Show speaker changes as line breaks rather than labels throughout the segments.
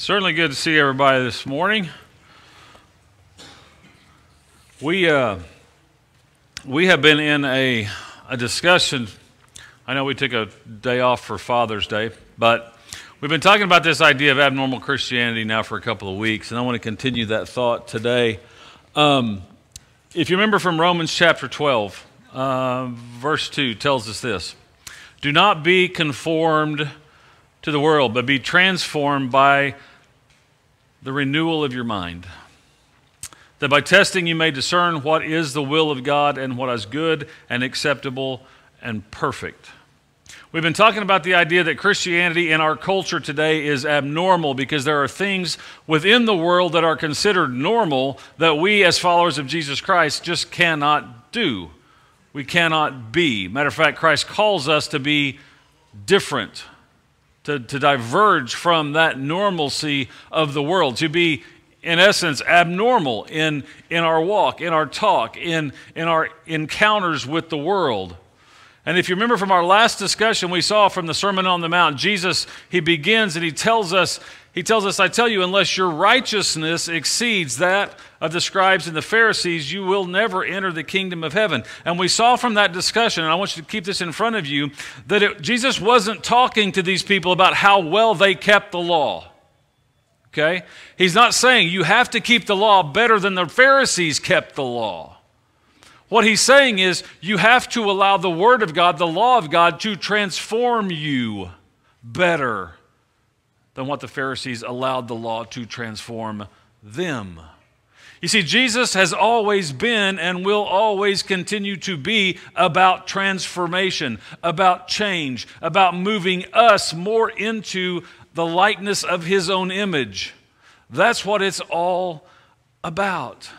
Certainly good to see everybody this morning. We have been in a discussion. I know we took a day off for Father's Day, but we've been talking about this idea of abnormal Christianity now for a couple of weeks, and I want to continue that thought today. If you remember from Romans chapter 12, verse 2 tells us this: "Do not be conformed to the world, but be transformed by the renewal of your mind, that by testing you may discern what is the will of God and what is good and acceptable and perfect." We've been talking about the idea that Christianity in our culture today is abnormal because there are things within the world that are considered normal that we as followers of Jesus Christ just cannot do. We cannot be. Matter of fact, Christ calls us to be different, to diverge from that normalcy of the world, to be, in essence, abnormal in our walk, in our talk, in our encounters with the world. And if you remember from our last discussion, we saw from the Sermon on the Mount, Jesus, he begins and he tells us, "I tell you, unless your righteousness exceeds that of the scribes and the Pharisees, you will never enter the kingdom of heaven." And we saw from that discussion, and I want you to keep this in front of you, that Jesus wasn't talking to these people about how well they kept the law. Okay? He's not saying you have to keep the law better than the Pharisees kept the law. What he's saying is you have to allow the Word of God, the law of God, to transform you better than what the Pharisees allowed the law to transform them. You see, Jesus has always been and will always continue to be about transformation, about change, about moving us more into the likeness of His own image. That's what it's all about.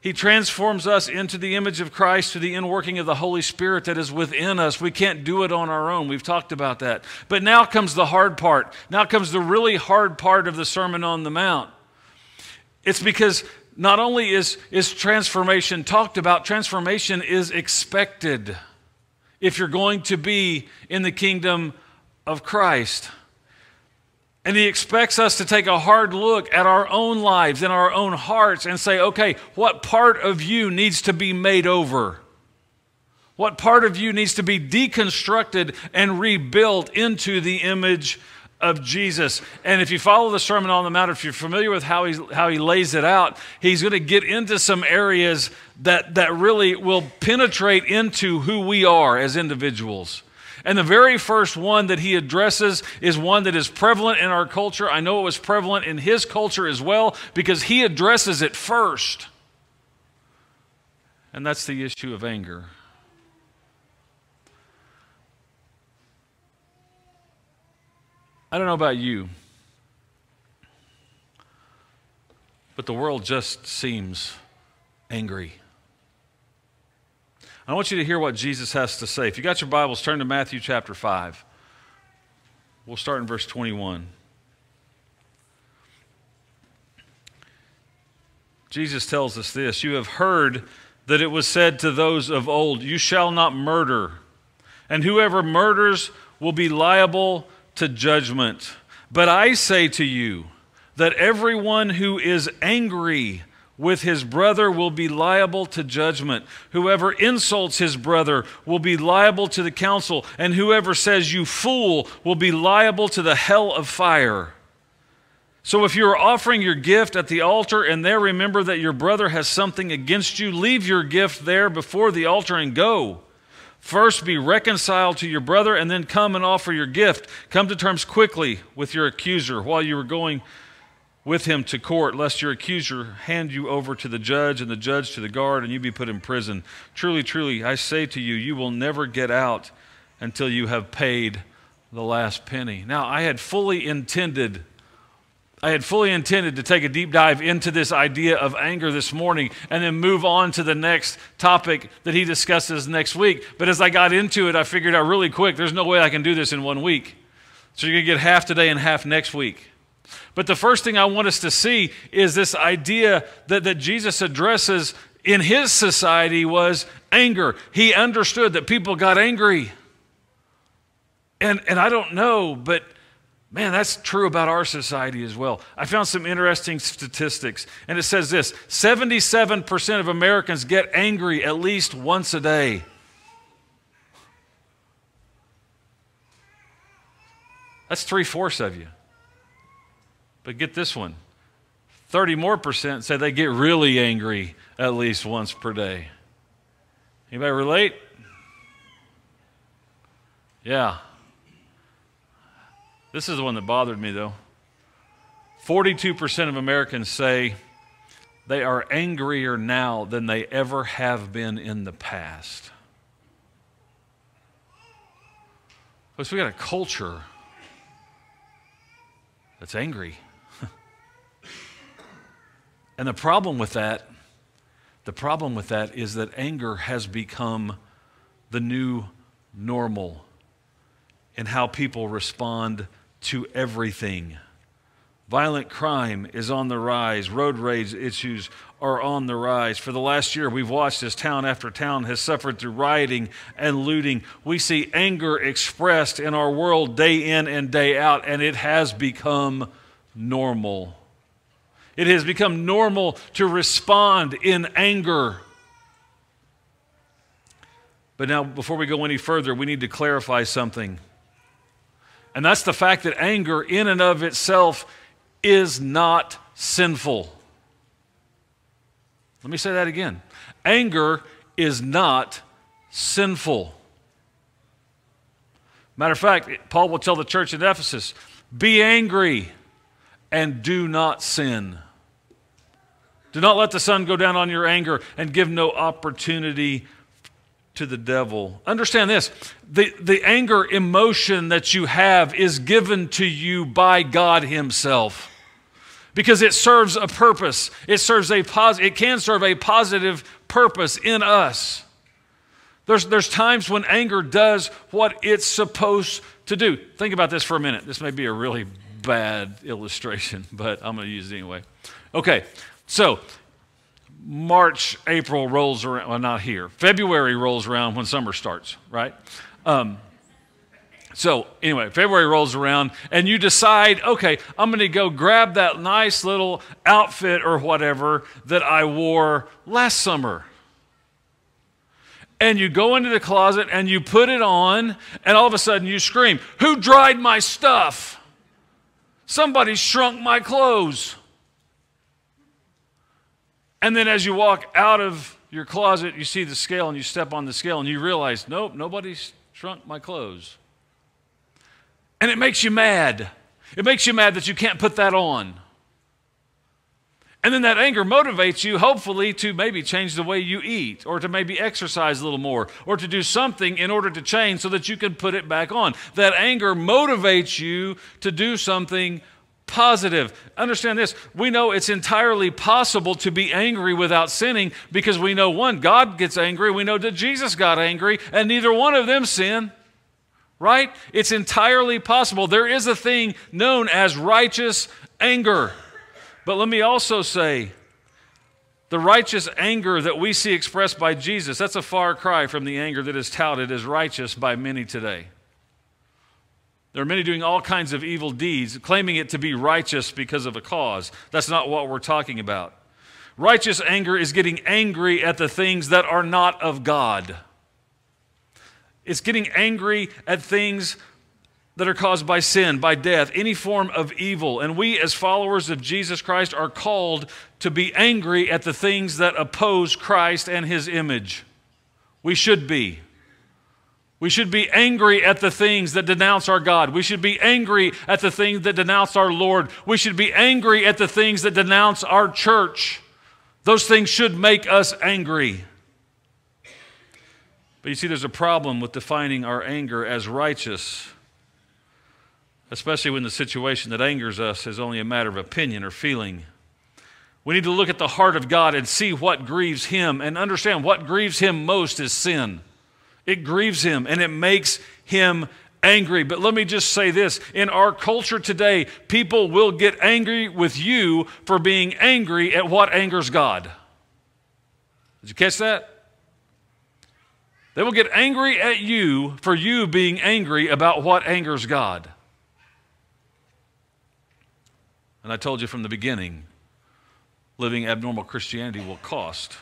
He transforms us into the image of Christ through the inworking of the Holy Spirit that is within us. We can't do it on our own. We've talked about that. But now comes the hard part. Now comes the really hard part of the Sermon on the Mount. It's because not only is transformation talked about, transformation is expected if you're going to be in the kingdom of Christ. And He expects us to take a hard look at our own lives and our own hearts and say, okay, what part of you needs to be made over? What part of you needs to be deconstructed and rebuilt into the image of Jesus? And if you follow the Sermon on the Mount, if you're familiar with how he lays it out, he's going to get into some areas that really will penetrate into who we are as individuals. And the very first one that he addresses is one that is prevalent in our culture. I know it was prevalent in his culture as well because he addresses it first. And that's the issue of anger. I don't know about you, but the world just seems angry. I want you to hear what Jesus has to say. If you got your Bibles, turn to Matthew chapter 5. We'll start in verse 21. Jesus tells us this: "You have heard that it was said to those of old, 'You shall not murder, and whoever murders will be liable to judgment. But I say to you that everyone who is angry with his brother will be liable to judgment. Whoever insults his brother will be liable to the council, and whoever says 'you fool' will be liable to the hell of fire. So if you are offering your gift at the altar and there remember that your brother has something against you, leave your gift there before the altar and go. First be reconciled to your brother and then come and offer your gift. Come to terms quickly with your accuser while you are going with him to court, lest your accuser hand you over to the judge and the judge to the guard and you be put in prison. Truly, truly, I say to you, you will never get out until you have paid the last penny." Now, I had fully intended to take a deep dive into this idea of anger this morning and then move on to the next topic that he discusses next week. But as I got into it, I figured out really quick, there's no way I can do this in 1 week. So you're going to get half today and half next week. But the first thing I want us to see is this idea that Jesus addresses in his society was anger. He understood that people got angry. And I don't know, but Man, that's true about our society as well. I found some interesting statistics, and it says this: 77% of Americans get angry at least once a day. That's 3/4 of you. But get this one: 30% more say they get really angry at least once per day. Anybody relate? Yeah. This is the one that bothered me, though. 42% of Americans say they are angrier now than they ever have been in the past. Folks, we got a culture that's angry. And the problem with that is that anger has become the new normal in how people respond to everything. Violent crime is on the rise. Road rage issues are on the rise. For the last year, we've watched as town after town has suffered through rioting and looting. We see anger expressed in our world day in and day out, and it has become normal. It has become normal to respond in anger. But now, before we go any further, we need to clarify something. And that's the fact that anger in and of itself is not sinful. Let me say that again. Anger is not sinful. Matter of fact, Paul will tell the church at Ephesus, be angry and do not sin. Do not let the sun go down on your anger and give no opportunity to the devil. Understand this, the anger emotion that you have is given to you by God Himself because it serves a purpose. It can serve a positive purpose in us. There's times when anger does what it's supposed to do. Think about this for a minute. This may be a really bad illustration, but I'm going to use it anyway. Okay, so March, April rolls around, well, not here. February rolls around when summer starts, right? So anyway, February rolls around and you decide, okay, I'm going to go grab that nice little outfit or whatever that I wore last summer. And you go into the closet and you put it on, and all of a sudden you scream, "Who dried my stuff? Somebody shrunk my clothes." And then as you walk out of your closet, you see the scale and you step on the scale and you realize, nope, nobody's shrunk my clothes. And it makes you mad. It makes you mad that you can't put that on. And then that anger motivates you, hopefully, to maybe change the way you eat, or to maybe exercise a little more, or to do something in order to change so that you can put it back on. That anger motivates you to do something positive. Understand this. We know it's entirely possible to be angry without sinning because we know, one, God gets angry. We know that Jesus got angry, and neither one of them sin. Right? It's entirely possible. There is a thing known as righteous anger. But let me also say, the righteous anger that we see expressed by Jesus, that's a far cry from the anger that is touted as righteous by many today. There are many doing all kinds of evil deeds, claiming it to be righteous because of a cause. That's not what we're talking about. Righteous anger is getting angry at the things that are not of God. It's getting angry at things that are caused by sin, by death, any form of evil. And we as followers of Jesus Christ are called to be angry at the things that oppose Christ and His image. We should be. We should be angry at the things that denounce our God. We should be angry at the things that denounce our Lord. We should be angry at the things that denounce our church. Those things should make us angry. But you see, there's a problem with defining our anger as righteous, especially when the situation that angers us is only a matter of opinion or feeling. We need to look at the heart of God and see what grieves Him, and understand what grieves Him most is sin. It grieves Him and it makes Him angry. But let me just say this. In our culture today, people will get angry with you for being angry at what angers God. Did you catch that? They will get angry at you for you being angry about what angers God. And I told you from the beginning, living abnormal Christianity will cost.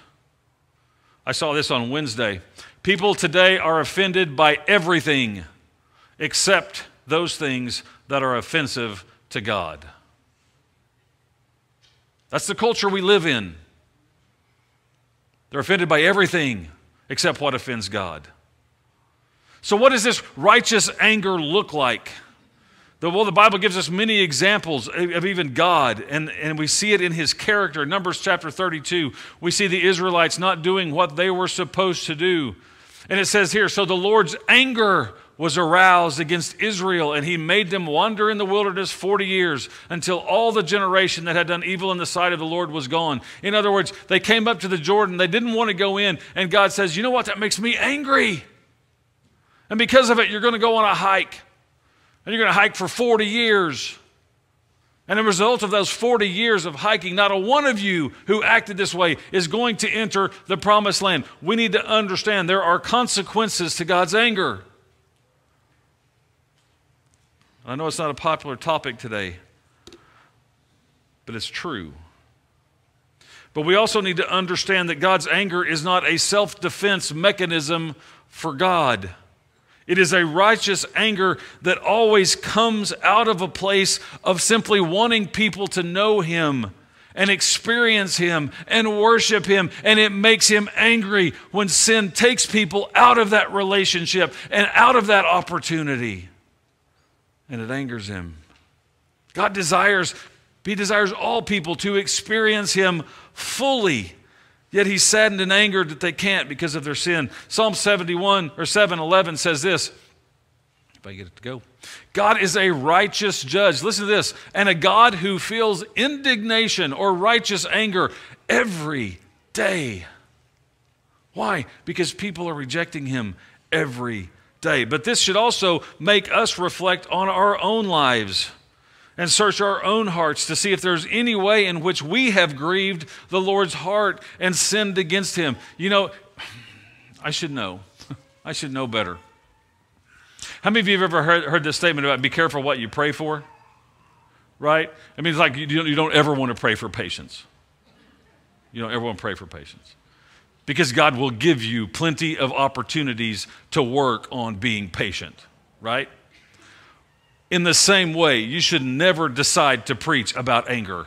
I saw this on Wednesday. People today are offended by everything except those things that are offensive to God. That's the culture we live in. They're offended by everything except what offends God. So what does this righteous anger look like? Well, the Bible gives us many examples of even God, and we see it in His character. Numbers chapter 32, we see the Israelites not doing what they were supposed to do. And it says here, so the Lord's anger was aroused against Israel, and He made them wander in the wilderness 40 years until all the generation that had done evil in the sight of the Lord was gone. In other words, they came up to the Jordan. They didn't want to go in, and God says, you know what? That makes me angry. And because of it, you're going to go on a hike. And you're going to hike for 40 years. And as a result of those 40 years of hiking, not a one of you who acted this way is going to enter the promised land. We need to understand there are consequences to God's anger. I know it's not a popular topic today, but it's true. But we also need to understand that God's anger is not a self-defense mechanism for God. It is a righteous anger that always comes out of a place of simply wanting people to know Him and experience Him and worship Him. And it makes Him angry when sin takes people out of that relationship and out of that opportunity. And it angers Him. God desires all people to experience Him fully. Yet He's saddened and angered that they can't because of their sin. Psalm 71 or 7:11 says this. If I get it to go. God is a righteous judge. Listen to this. And a God who feels indignation or righteous anger every day. Why? Because people are rejecting Him every day. But this should also make us reflect on our own lives and search our own hearts to see if there's any way in which we have grieved the Lord's heart and sinned against Him. You know, I should know. I should know better. How many of you have ever heard this statement about be careful what you pray for? Right? I mean, it's like you don't ever want to pray for patience. You don't ever want to pray for patience. Because God will give you plenty of opportunities to work on being patient. Right? In the same way, you should never decide to preach about anger.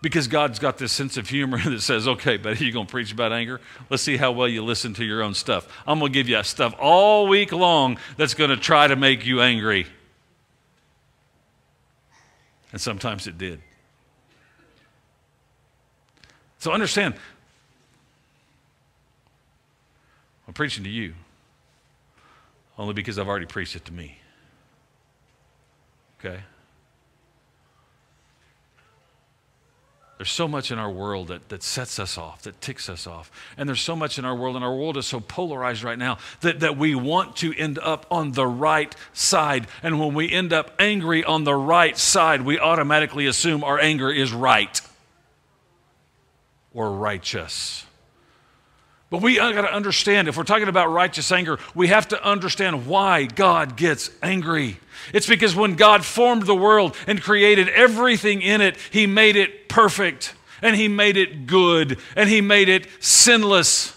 Because God's got this sense of humor that says, okay, buddy, you're going to preach about anger? Let's see how well you listen to your own stuff. I'm going to give you stuff all week long that's going to try to make you angry. And sometimes it did. So understand, I'm preaching to you. Only because I've already preached it to me. Okay? There's so much in our world that sets us off, that ticks us off. And there's so much in our world, and our world is so polarized right now that we want to end up on the right side. And when we end up angry on the right side, we automatically assume our anger is right or righteous. But we got to understand, if we're talking about righteous anger, we have to understand why God gets angry. It's because when God formed the world and created everything in it, He made it perfect, and He made it good, and He made it sinless.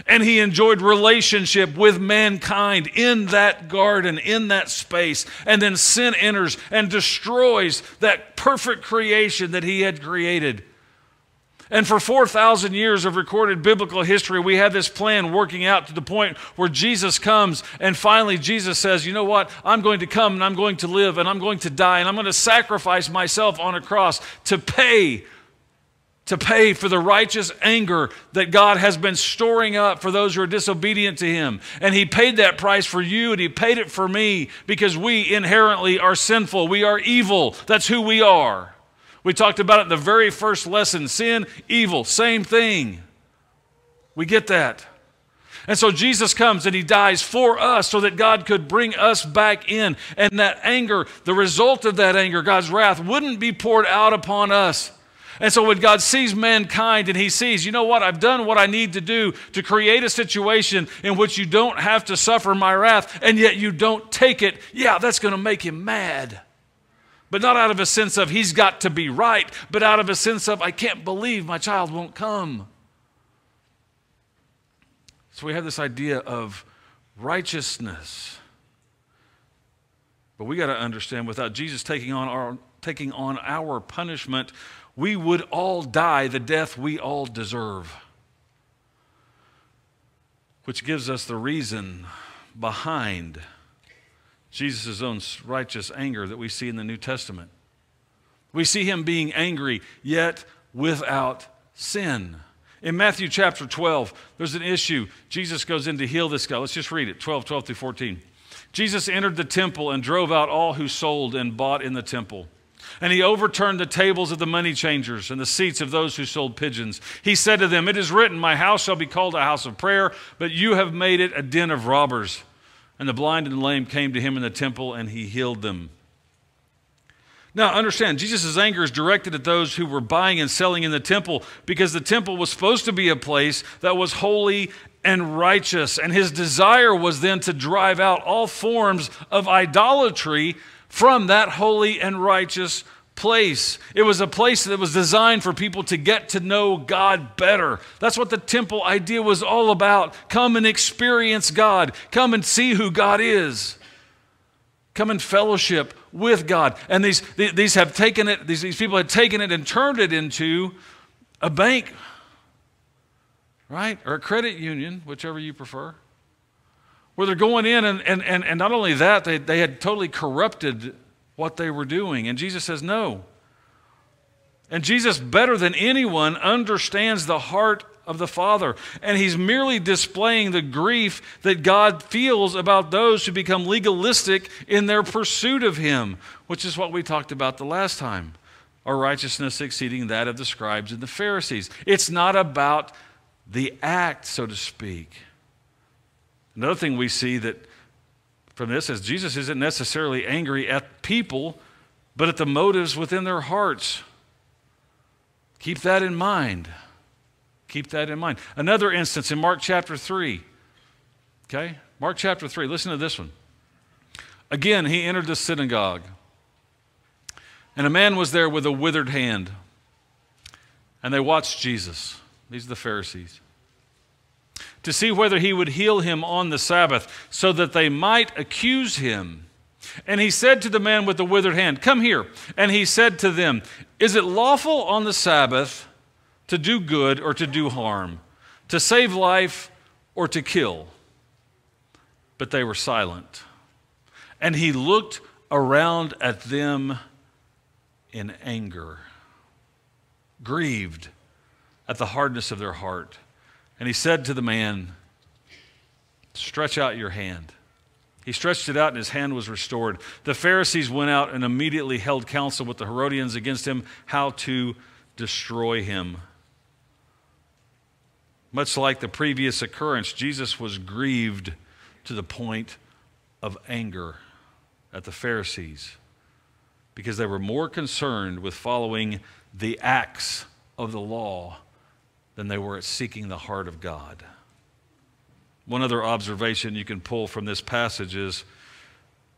And He enjoyed relationship with mankind in that garden, in that space. And then sin enters and destroys that perfect creation that He had created. And for 4,000 years of recorded biblical history, we have this plan working out to the point where Jesus comes, and finally Jesus says, you know what? I'm going to come, and I'm going to live, and I'm going to die, and I'm going to sacrifice myself on a cross to pay for the righteous anger that God has been storing up for those who are disobedient to Him. And He paid that price for you, and He paid it for me, because we inherently are sinful. We are evil. That's who we are. We talked about it in the very first lesson. Sin, evil, same thing. We get that. And so Jesus comes and He dies for us so that God could bring us back in. And that anger, the result of that anger, God's wrath, wouldn't be poured out upon us. And so when God sees mankind and He sees, you know what, I've done what I need to do to create a situation in which you don't have to suffer my wrath, and yet you don't take it, yeah, that's going to make Him mad. But not out of a sense of he's got to be right, but out of a sense of I can't believe my child won't come. So we have this idea of righteousness. But we got to understand, without Jesus taking on our punishment, we would all die the death we all deserve. Which gives us the reason behind Jesus' own righteous anger that we see in the New Testament. We see him being angry, yet without sin. In Matthew chapter 12, there's an issue. Jesus goes in to heal this guy. Let's just read it, 12 through 14. Jesus entered the temple and drove out all who sold and bought in the temple. And he overturned the tables of the money changers and the seats of those who sold pigeons. He said to them, "It is written, my house shall be called a house of prayer, but you have made it a den of robbers." And the blind and lame came to him in the temple, and he healed them. Now, understand, Jesus' anger is directed at those who were buying and selling in the temple, because the temple was supposed to be a place that was holy and righteous. And his desire was then to drive out all forms of idolatry from that holy and righteous place. It was a place that was designed for people to get to know God better. That's what the temple idea was all about. Come and experience God. Come and see who God is. Come and fellowship with God. And these have taken it, these people had taken it and turned it into a bank, right? Or a credit union, whichever you prefer. Where they're going in and not only that, they had totally corrupted what they were doing. And Jesus says no. And Jesus, better than anyone, understands the heart of the Father. And he's merely displaying the grief that God feels about those who become legalistic in their pursuit of him, which is what we talked about the last time. Our righteousness exceeding that of the scribes and the Pharisees. It's not about the act, so to speak. Another thing we see that from this is Jesus isn't necessarily angry at people, but at the motives within their hearts. Keep that in mind. Keep that in mind. Another instance in Mark chapter 3. Okay? Mark chapter 3. Listen to this one. Again, he entered the synagogue, and a man was there with a withered hand. And they watched Jesus. These are the Pharisees. To see whether he would heal him on the Sabbath, so that they might accuse him. And he said to the man with the withered hand, "Come here." And he said to them, "Is it lawful on the Sabbath to do good or to do harm, to save life or to kill?" But they were silent. And he looked around at them in anger, grieved at the hardness of their heart. And he said to the man, "Stretch out your hand." He stretched it out, and his hand was restored. The Pharisees went out and immediately held counsel with the Herodians against him, how to destroy him. Much like the previous occurrence, Jesus was grieved to the point of anger at the Pharisees because they were more concerned with following the acts of the law than they were at seeking the heart of God. One other observation you can pull from this passage is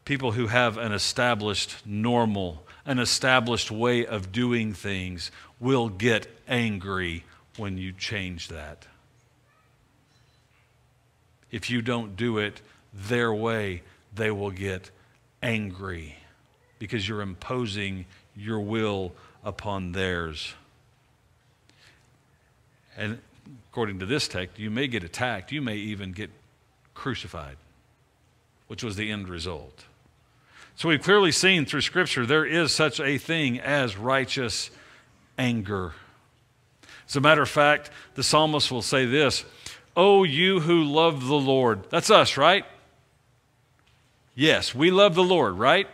people who have an established normal, an established way of doing things will get angry when you change that. If you don't do it their way, they will get angry because you're imposing your will upon theirs. And according to this text, you may get attacked. You may even get crucified, which was the end result. So we've clearly seen through Scripture there is such a thing as righteous anger. As a matter of fact, the psalmist will say this, "Oh, you who love the Lord." That's us, right? Yes, we love the Lord, right?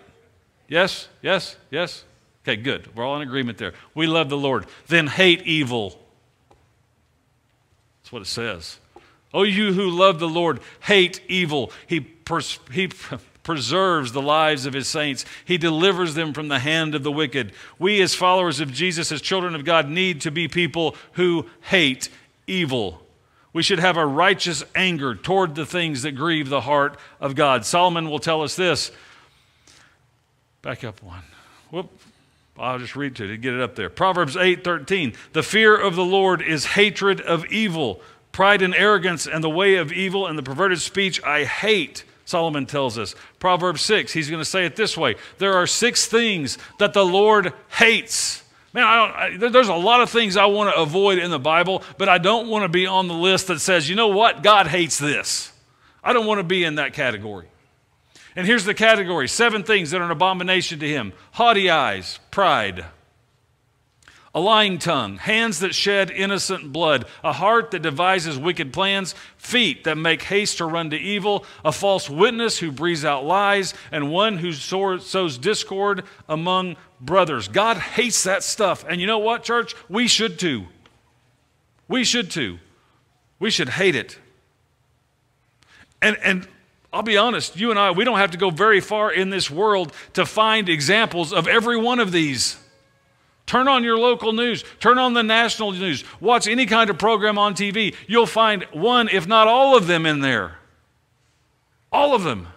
Yes, yes, yes. Okay, good. We're all in agreement there. We love the Lord. Then hate evil. That's what it says. Oh, you who love the Lord, hate evil. He preserves the lives of his saints. He delivers them from the hand of the wicked. We as followers of Jesus, as children of God, need to be people who hate evil. We should have a righteous anger toward the things that grieve the heart of God. Solomon will tell us this. Back up one. I'll just read to get it up there. Proverbs 8:13. The fear of the Lord is hatred of evil. Pride and arrogance and the way of evil and the perverted speech I hate, Solomon tells us. Proverbs 6, he's going to say it this way. There are 6 things that the Lord hates. Man, there's a lot of things I want to avoid in the Bible, but I don't want to be on the list that says, you know what, God hates this. I don't want to be in that category. And here's the category, 7 things that are an abomination to him. Haughty eyes, pride. A lying tongue, hands that shed innocent blood, a heart that devises wicked plans, feet that make haste to run to evil, a false witness who breathes out lies, and one who sows discord among brothers. God hates that stuff. And you know what, church? We should too. We should too. We should hate it. And I'll be honest, you and I, we don't have to go very far in this world to find examples of every one of these. Turn on your local news. Turn on the national news. Watch any kind of program on TV. You'll find one, if not all of them in there. All of them.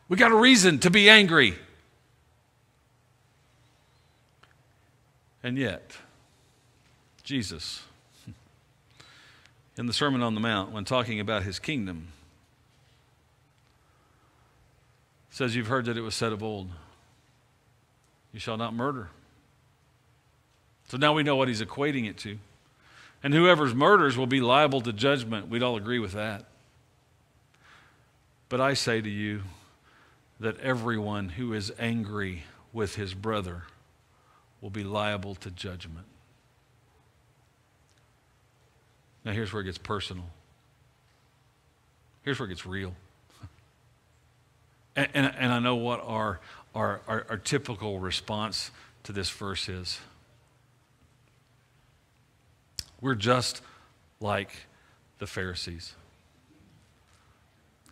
We got a reason to be angry. And yet, Jesus, in the Sermon on the Mount, when talking about his kingdom, says, you've heard that it was said of old, you shall not murder. So now we know what he's equating it to. And whoever murders will be liable to judgment. We'd all agree with that. But I say to you that everyone who is angry with his brother will be liable to judgment. Now here's where it gets personal. Here's where it gets real. And I know what our typical response to this verse is. We're just like the Pharisees.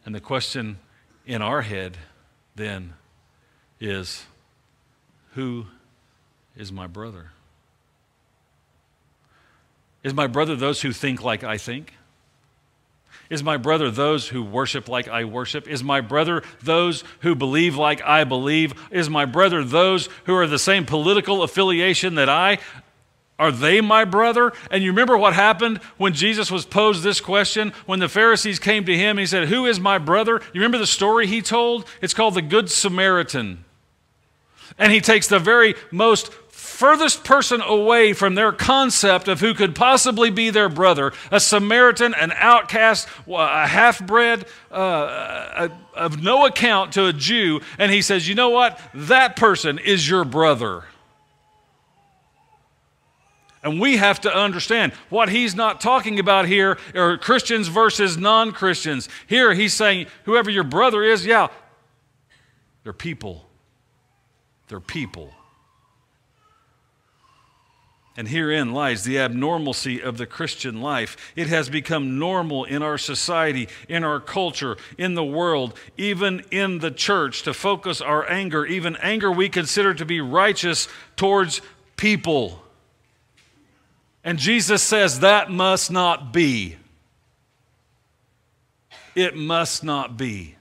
And the question in our head then is, who is my brother? Is my brother those who think like I think? Is my brother those who worship like I worship? Is my brother those who believe like I believe? Is my brother those who are the same political affiliation that I? Are they my brother? And you remember what happened when Jesus was posed this question? When the Pharisees came to him, he said, who is my brother? You remember the story he told? It's called the Good Samaritan. And he takes the very most furthest person away from their concept of who could possibly be their brother, a Samaritan, an outcast, a half-bred, of no account to a Jew, and he says, you know what? That person is your brother. And we have to understand what he's not talking about here are Christians versus non-Christians. Here he's saying whoever your brother is, yeah, they're people. They're people. And herein lies the abnormalcy of the Christian life. It has become normal in our society, in our culture, in the world, even in the church, to focus our anger, even anger we consider to be righteous, towards people. And Jesus says that must not be. It must not be.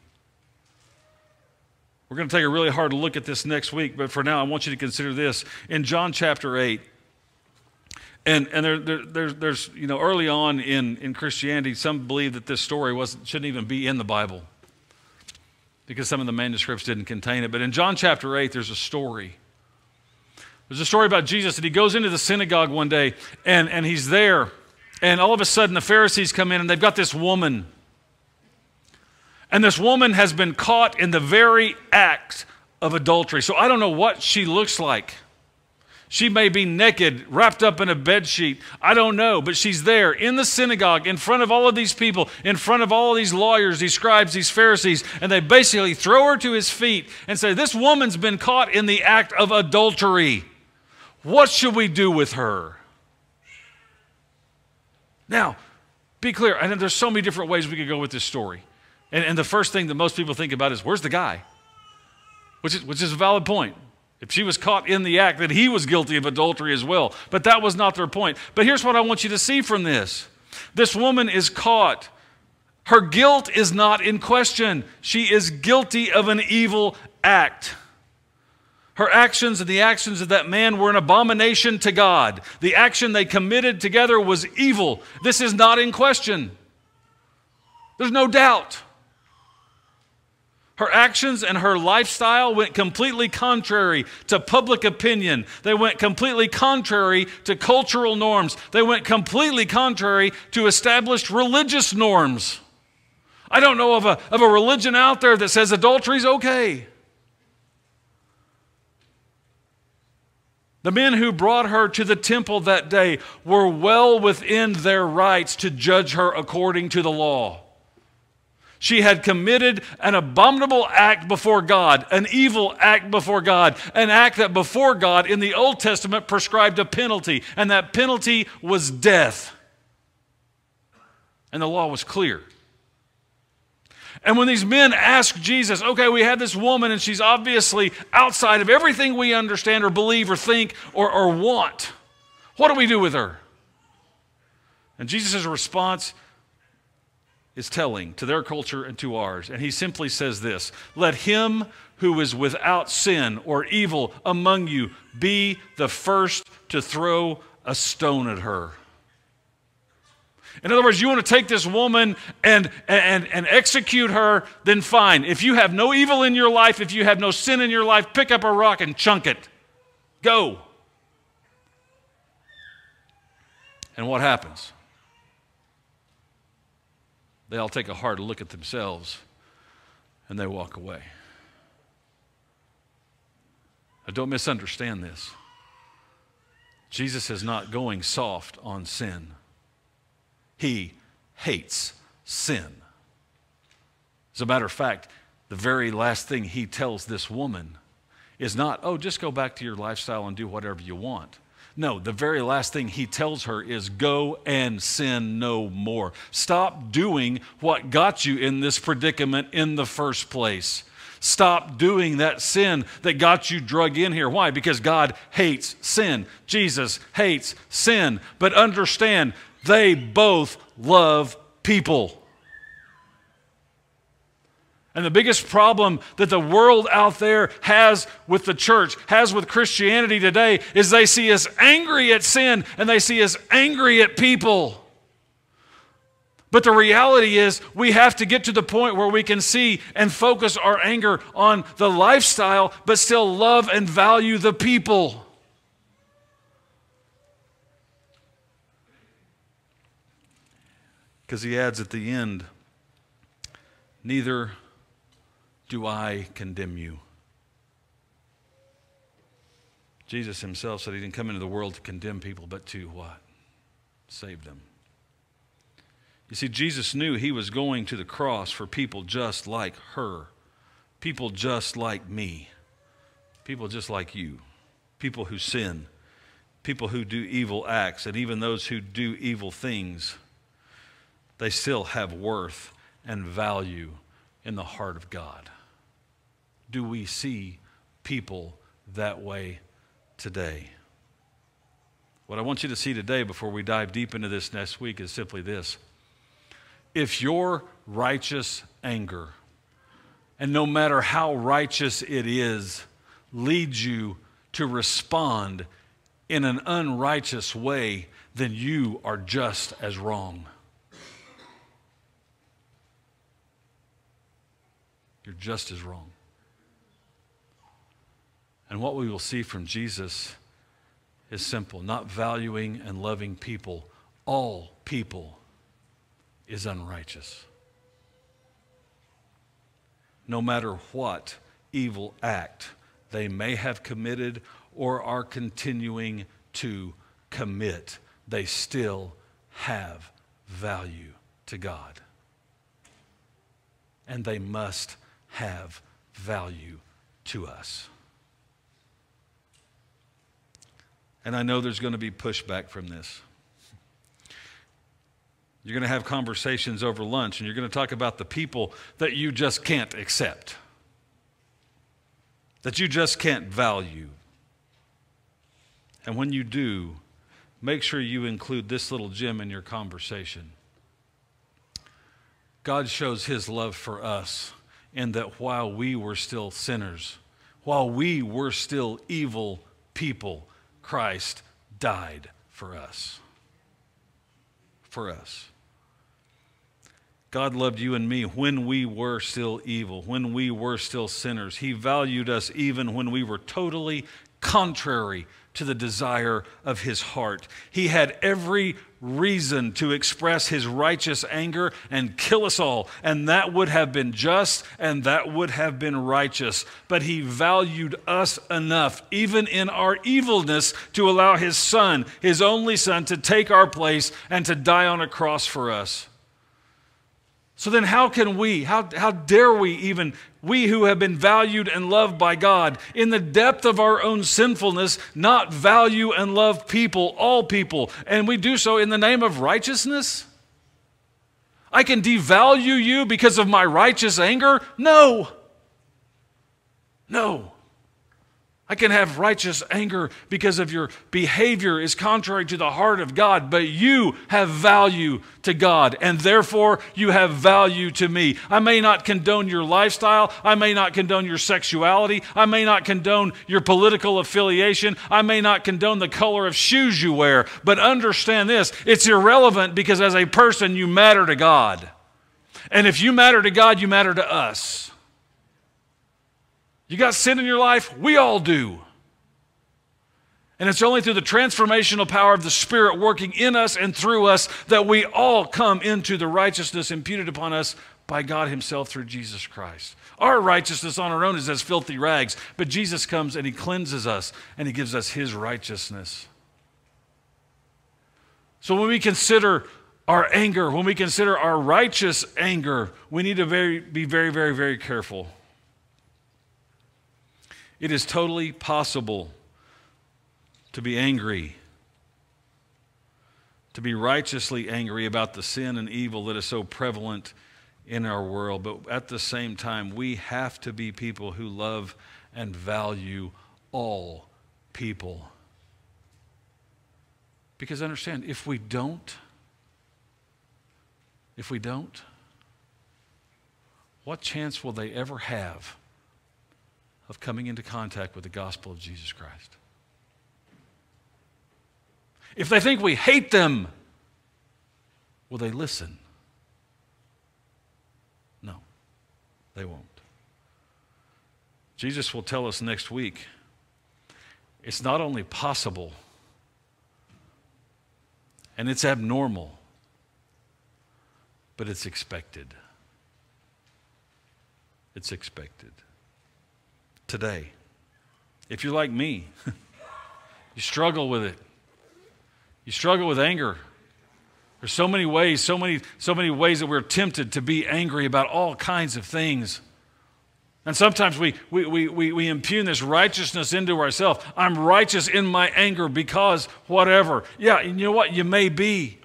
We're going to take a really hard look at this next week, but for now I want you to consider this. In John chapter 8, and there's early on in Christianity, some believe that this story shouldn't even be in the Bible because some of the manuscripts didn't contain it. But in John chapter 8, there's a story. There's a story about Jesus that he goes into the synagogue one day and he's there, and all of a sudden the Pharisees come in and they've got this woman. And this woman has been caught in the very act of adultery. So I don't know what she looks like. She may be naked, wrapped up in a bedsheet. I don't know, but she's there in the synagogue in front of all of these people, in front of all of these lawyers, these scribes, these Pharisees, and they basically throw her to his feet and say, this woman's been caught in the act of adultery. What should we do with her? Now, be clear, I know there's so many different ways we could go with this story. And the first thing that most people think about is, where's the guy? Which is a valid point. If she was caught in the act, then he was guilty of adultery as well. But that was not their point. But here's what I want you to see from this. This woman is caught Her guilt is not in question. She is guilty of an evil act. Her actions and the actions of that man were an abomination to God. The action they committed together was evil. This is not in question. There's no doubt. Her actions and her lifestyle went completely contrary to public opinion. They went completely contrary to cultural norms. They went completely contrary to established religious norms. I don't know of a religion out there that says adultery is okay. The men who brought her to the temple that day were well within their rights to judge her according to the law. She had committed an abominable act before God, an evil act before God, an act that before God in the Old Testament prescribed a penalty, and that penalty was death. And the law was clear. And when these men asked Jesus, okay, we have this woman and she's obviously outside of everything we understand or believe or think or want, what do we do with her? And Jesus' response is telling to their culture and to ours. And he simply says this: let him who is without sin or evil among you be the first to throw a stone at her. In other words, you want to take this woman and execute her, then fine. If you have no evil in your life, if you have no sin in your life, pick up a rock and chunk it. Go. And what happens? They all take a hard look at themselves and they walk away. Now, don't misunderstand this. Jesus is not going soft on sin. He hates sin. As a matter of fact, the very last thing he tells this woman is not, oh, just go back to your lifestyle and do whatever you want. No, the very last thing he tells her is go and sin no more. Stop doing what got you in this predicament in the first place. Stop doing that sin that got you drug in here. Why? Because God hates sin. Jesus hates sin. But understand, they both love people. And the biggest problem that the world out there has with the church, has with Christianity today, is they see us angry at sin and they see us angry at people. But the reality is we have to get to the point where we can see and focus our anger on the lifestyle, but still love and value the people. Because he adds at the end, neither do I condemn you. Jesus himself said he didn't come into the world to condemn people, but to what? Save them. You see, Jesus knew he was going to the cross for people just like her, people just like me, people just like you, people who sin, people who do evil acts, and even those who do evil things. They still have worth and value in the heart of God. Do we see people that way today? What I want you to see today before we dive deep into this next week is simply this. If your righteous anger, and no matter how righteous it is, leads you to respond in an unrighteous way, then you are just as wrong. You're just as wrong. And what we will see from Jesus is simple. Not valuing and loving people, all people, is unrighteous. No matter what evil act they may have committed or are continuing to commit, they still have value to God. And they must have value to us. And I know there's going to be pushback from this. You're going to have conversations over lunch, and you're going to talk about the people that you just can't accept, that you just can't value. And when you do, make sure you include this little gem in your conversation. God shows his love for us in that while we were still sinners, while we were still evil people, Christ died for us. For us. God loved you and me when we were still evil, when we were still sinners. He valued us even when we were totally contrary to the desire of his heart. He had every reason to express his righteous anger and kill us all, and that would have been just and that would have been righteous. But he valued us enough, even in our evilness, to allow his son, his only son, to take our place and to die on a cross for us. So then how can we, how dare we even, we who have been valued and loved by God, in the depth of our own sinfulness, not value and love people, all people, and we do so in the name of righteousness? I can devalue you because of my righteous anger? No. No. I can have righteous anger because of your behavior is contrary to the heart of God, but you have value to God, and therefore you have value to me. I may not condone your lifestyle. I may not condone your sexuality. I may not condone your political affiliation. I may not condone the color of shoes you wear, but understand this, it's irrelevant because as a person you matter to God. And if you matter to God, you matter to us. You got sin in your life? We all do. And it's only through the transformational power of the Spirit working in us and through us that we all come into the righteousness imputed upon us by God himself through Jesus Christ. Our righteousness on our own is as filthy rags, but Jesus comes and he cleanses us and he gives us his righteousness. So when we consider our anger, when we consider our righteous anger, we need to be very, very, very careful. It is totally possible to be angry, to be righteously angry about the sin and evil that is so prevalent in our world. But at the same time, we have to be people who love and value all people. Because understand, if we don't, what chance will they ever have of coming into contact with the gospel of Jesus Christ? If they think we hate them, will they listen? No, they won't. Jesus will tell us next week, it's not only possible, and it's abnormal, but it's expected. It's expected. Today, if you're like me, you struggle with it. You struggle with anger. There's so many ways, so many ways that we're tempted to be angry about all kinds of things. And sometimes we impugn this righteousness into ourselves. I'm righteous in my anger because whatever. Yeah, and you know what? You may be.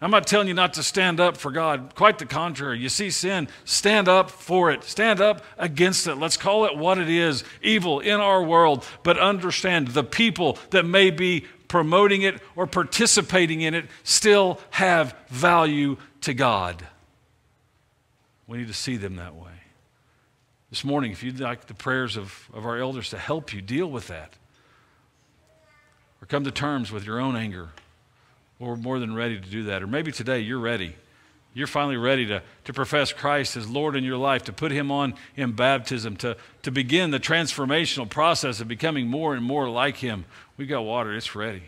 I'm not telling you not to stand up for God. Quite the contrary. You see sin, stand up for it. Stand up against it. Let's call it what it is, evil in our world. But understand, the people that may be promoting it or participating in it still have value to God. We need to see them that way. This morning, if you'd like the prayers of our elders to help you deal with that, or come to terms with your own anger, we're more than ready to do that. Or maybe today you're ready. You're finally ready to profess Christ as Lord in your life, to put him on in baptism, to begin the transformational process of becoming more and more like him. We've got water. It's ready.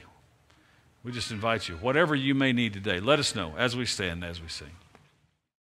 We just invite you. Whatever you may need today, let us know as we stand, as we sing.